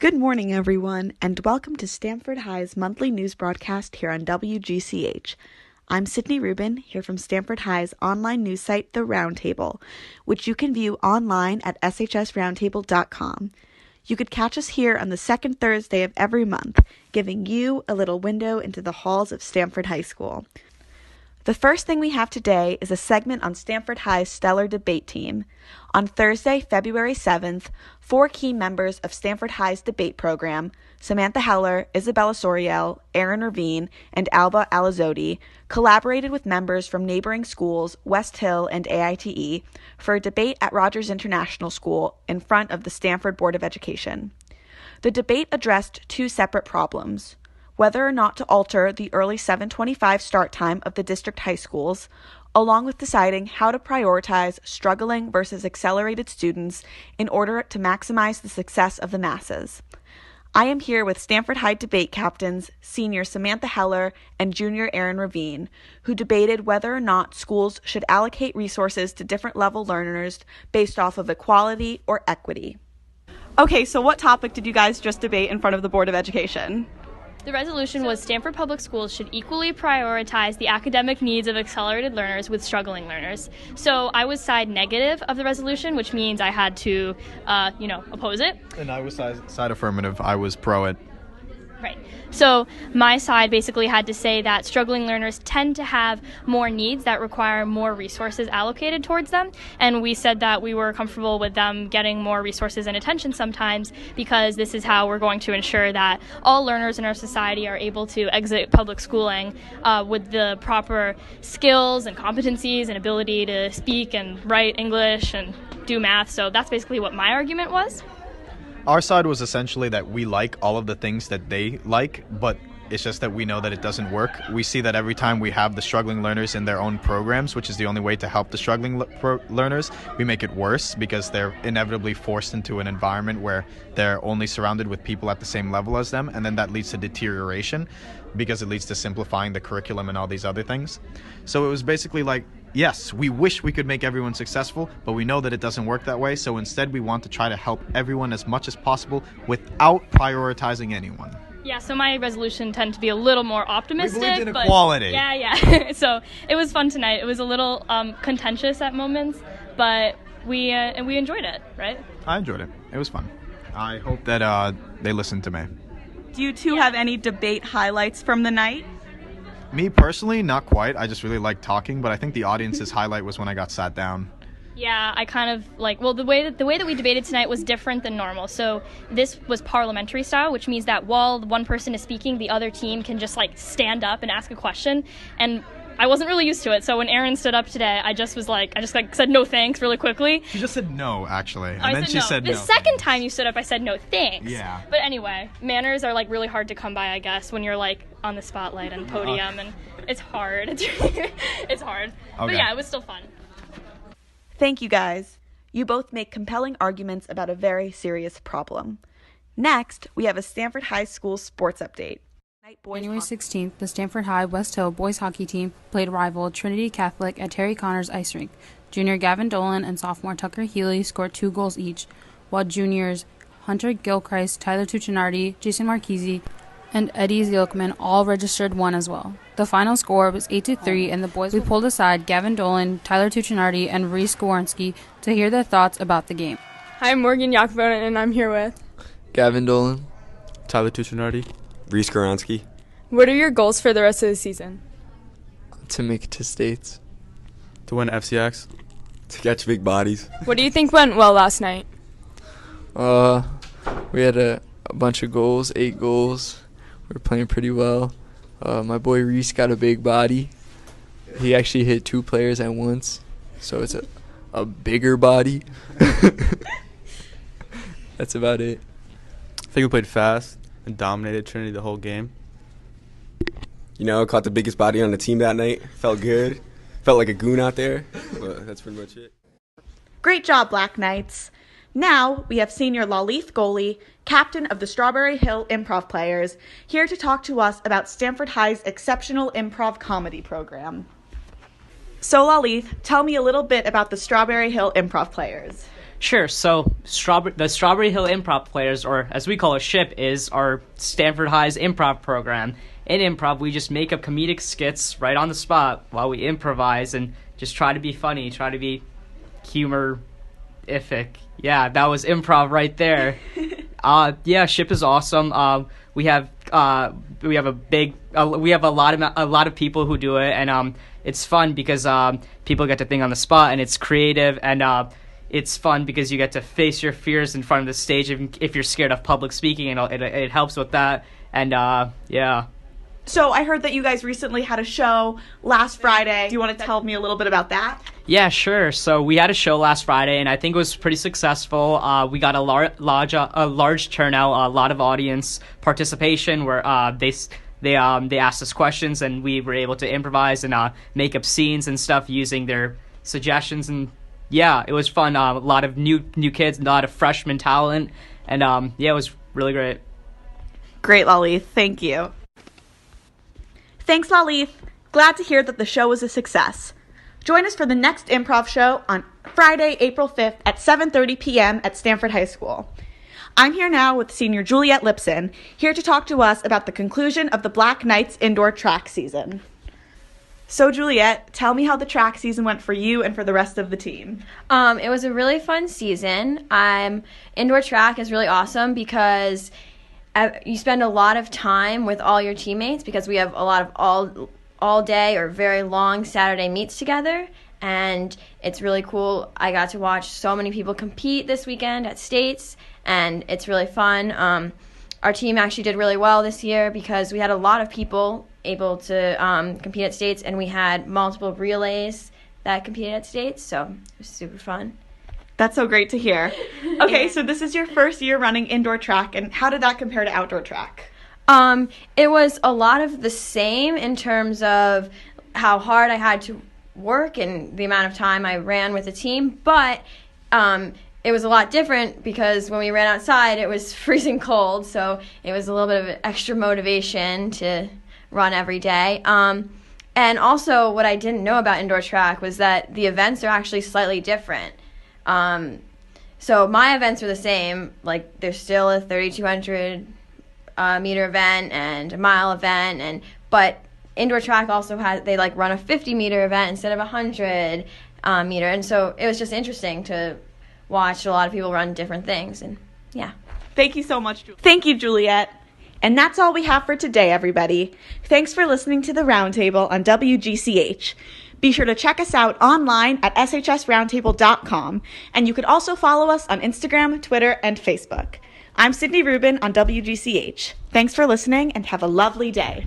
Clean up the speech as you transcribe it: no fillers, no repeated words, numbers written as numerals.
Good morning, everyone, and welcome to Stanford High's monthly news broadcast here on WGCH. I'm Sydney Rubin, here from Stanford High's online news site, The Roundtable, which you can view online at shsroundtable.com. You could catch us here on the second Thursday of every month, giving you a little window into the halls of Stanford High School. The first thing we have today is a segment on Stanford High's stellar debate team. On Thursday, February 7th, 4 key members of Stanford High's debate program, Samantha Heller, Isabella Soriel, Aaron Ravine, and Alba Alizotti, collaborated with members from neighboring schools, West Hill and AITE, for a debate at Rogers International School in front of the Stanford Board of Education. The debate addressed 2 separate problems: whether or not to alter the early 7:25 start time of the district high schools, along with deciding how to prioritize struggling versus accelerated students in order to maximize the success of the masses. I am here with Stanford High debate captains, senior Samantha Heller and junior Aaron Ravine, who debated whether or not schools should allocate resources to different level learners based off of equality or equity. Okay, so what topic did you guys just debate in front of the Board of Education? The resolution was Stanford Public Schools should equally prioritize the academic needs of accelerated learners with struggling learners. So I was side negative of the resolution, which means I had to, oppose it. And I was side affirmative. I was pro it. Right. So my side basically had to say that struggling learners tend to have more needs that require more resources allocated towards them. And we said that we were comfortable with them getting more resources and attention sometimes because this is how we're going to ensure that all learners in our society are able to exit public schooling with the proper skills and competencies and ability to speak and write English and do math. So that's basically what my argument was. Our side was essentially that we like all of the things that they like, but it's just that we know that it doesn't work. We see that every time we have the struggling learners in their own programs, which is the only way to help the struggling learners, we make it worse because they're inevitably forced into an environment where they're only surrounded with people at the same level as them, and then that leads to deterioration because it leads to simplifying the curriculum and all these other things. So it was basically like, yes, we wish we could make everyone successful, but we know that it doesn't work that way, so instead we want to try to help everyone as much as possible without prioritizing anyone. Yeah, so my resolution tended to be a little more optimistic. We believed in equality. Yeah. So it was fun tonight. It was a little contentious at moments, but we enjoyed it, right? I enjoyed it. It was fun. I hope that they listened to me. Do you two have any debate highlights from the night? Me personally, not quite. I just really like talking, but I think the audience's highlight was when I got sat down. Yeah, I kind of the way that we debated tonight was different than normal. So this was parliamentary style, which means that while one person is speaking, the other team can just stand up and ask a question. And I wasn't really used to it. So when Aaron stood up today, I just said no thanks really quickly. She just said no, actually. And then she said no. The second time you stood up, I said no thanks. Yeah. But anyway, manners are really hard to come by, I guess, when you're on the spotlight and podium, and it's hard. It's hard. Okay. But yeah, it was still fun. Thank you, guys. You both make compelling arguments about a very serious problem. Next, we have a Stanford High School sports update. January 16th, the Stanford High West Hill boys hockey team played rival Trinity Catholic at Terry Connors Ice Rink. Junior Gavin Dolan and sophomore Tucker Healy scored 2 goals each, while juniors Hunter Gilchrist, Tyler Tuccinardi, Jason Marchese, and Eddie Zielkman all registered 1 as well. The final score was 8-3, and the boys we pulled aside Gavin Dolan, Tyler Tuccinardi, and Reese Gawarski to hear their thoughts about the game. Hi, I'm Morgan Yakubon, and I'm here with Gavin Dolan, Tyler Tuccinardi, Reese Gawarski. What are your goals for the rest of the season? To make it to states. to win FCX. To catch big bodies. What do you think went well last night? We had a bunch of goals, 8 goals. We were playing pretty well. My boy Reese got a big body. He actually hit 2 players at once, so it's a bigger body. That's about it. I think we played fast and dominated Trinity the whole game. Caught the biggest body on the team that night. Felt good. Felt like a goon out there. But that's pretty much it. Great job, Black Knights. Now we have senior Lalith Goley, captain of the Strawberry Hill Improv Players, here to talk to us about Stanford High's exceptional improv comedy program. So Lalith, tell me a little bit about the Strawberry Hill Improv Players. Sure. So the Strawberry Hill Improv Players, or as we call it, SHIP, is our Stanford High's improv program. In improv, we just make up comedic skits right on the spot while we improvise and just try to be funny, try to be humor-ific. Yeah, that was improv right there. SHIP is awesome. We have a lot of people who do it, and it's fun because people get to think on the spot, and it's creative, and it's fun because you get to face your fears in front of the stage if you're scared of public speaking, and it helps with that. And yeah. So I heard that you guys recently had a show last Friday. Do you want to tell me a little bit about that? Yeah, sure. So we had a show last Friday, and I think it was pretty successful. We got a large turnout, a lot of audience participation, where they asked us questions, and we were able to improvise and make up scenes and stuff using their suggestions. And yeah, it was fun. A lot of new kids, a lot of freshman talent, and it was really great. Great, Lalith. Thank you. Thanks, Lalith. Glad to hear that the show was a success. Join us for the next improv show on Friday, April 5th at 7:30 p.m. at Stanford High School. I'm here now with senior Juliet Lipson, here to talk to us about the conclusion of the Black Knights indoor track season. So, Juliet, tell me how the track season went for you and for the rest of the team. It was a really fun season. Indoor track is really awesome because you spend a lot of time with all your teammates because we have a lot of all day or very long Saturday meets together, and it's really cool. I got to watch so many people compete this weekend at states, and it's really fun. Our team actually did really well this year because we had a lot of people able to compete at states, and we had multiple relays that competed at states, so it was super fun. That's so great to hear. Okay, so this is your first year running indoor track, and how did that compare to outdoor track? It was a lot of the same in terms of how hard I had to work and the amount of time I ran with the team, but it was a lot different because when we ran outside, it was freezing cold, so it was a little bit of extra motivation to run every day. And also, what I didn't know about indoor track was that the events are actually slightly different. So my events are the same, like there's still a 3,200 meter event and a mile event, but indoor track also they run a 50-meter event instead of a 100 meter, and so it was just interesting to watch a lot of people run different things, and yeah. Thank you so much, Juliet. Thank you, Juliet. And that's all we have for today, everybody. Thanks for listening to the Roundtable on WGCH. Be sure to check us out online at shsroundtable.com, and you could also follow us on Instagram, Twitter, and Facebook. I'm Sydney Rubin on WGCH. Thanks for listening, and have a lovely day.